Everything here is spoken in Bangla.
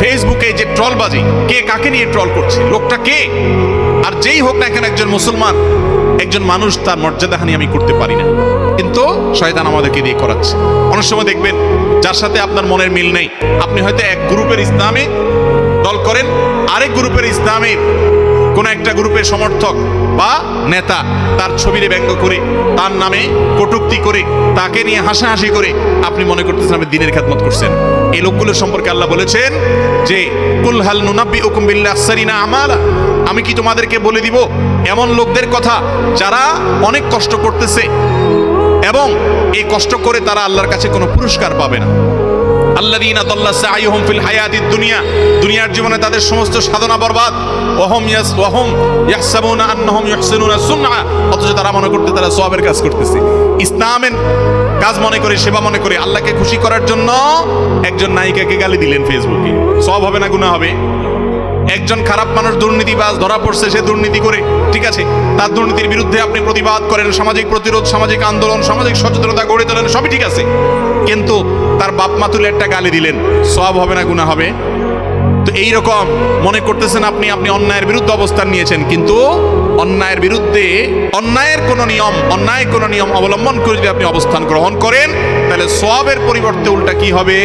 ফেসবুকে যে ট্রলবাজি, কে কাকে নিয়ে ট্রল করছে, লোকটা কে, আর যেই হোক না কেন একজন মুসলমান, একজন মানুষ, তার মর্যাদাহানি আমি করতে পারি না, কিন্তু শয়তান আমাদেরকে দিয়ে করাচ্ছে। অনেক সময় দেখবেন যার সাথে আপনার মনের মিল নেই, আপনি হয়তো এক গ্রুপের ইসলামে দল করেন, আরেক গ্রুপের ইসলামের কোন একটা গ্রুপের সমর্থক বা নেতা তার ছবিরে ব্যঙ্গ করে, তার নামে কটূক্তি করে, তাকে নিয়ে হাসাহাসি করে আপনি মনে করতেছেন আপনি দ্বীনের খেদমত করছেন। এই লোকগুলোর সম্পর্কে আল্লাহ বলেছেন যে কুল হাল নুনাব্বিউকুম বিল আখসারিনা আমালা, আমি কি তোমাদেরকে বলে দিব এমন লোকদের কথা যারা অনেক কষ্ট করতেছে এবং এই কষ্ট করে তারা আল্লাহর কাছে কোনো পুরস্কার পাবে না। আল্লাযীনা দাল্লা সাইয়ুহুম ফিল হায়াতিদ দুনিয়া, দুনিয়ার জীবনে তাদের সমস্ত সাধনা বরবাদ, ওয়াহুম ইয়াহসাবুনা আন্নাহুম ইহসিনুনা সুনআ, অথচ তারা মনে করতে তারা সওয়াবের কাজ করতেছে, ইসলামের কাজ মনে করে, সেবা মনে করে। আল্লাহকে খুশি করার জন্য একজন নায়িকাকে গালি দিলেন ফেসবুকে, সওয়াব হবে না গুনাহ হবে? একজন খারাপ মানুষ দুর্নীতিবাজ ধরা পড়ছে, সে দুর্নীতি করে, ঠিক আছে, তার দুর্নীতির বিরুদ্ধে আপনি প্রতিবাদ করেন, সামাজিক প্রতিরোধ, সামাজিক আন্দোলন, সামাজিক সচেতনতা গড়ে তোলেন, সবই ঠিক আছে, কিন্তু তার বাপ মা তুলে একটা গালি দিলেন, সওয়াব হবে না গুনাহ হবে? তো এইরকম মনে করতেছেন আপনি অন্যায়ের বিরুদ্ধে অবস্থান নিয়েছেন, কিন্তু অন্যায়ের বিরুদ্ধে অন্যায় কোনো নিয়ম অবলম্বন করে যদি আপনি অবস্থান গ্রহণ করেন, তাহলে সওয়াবের পরিবর্তে উল্টা কি হবে?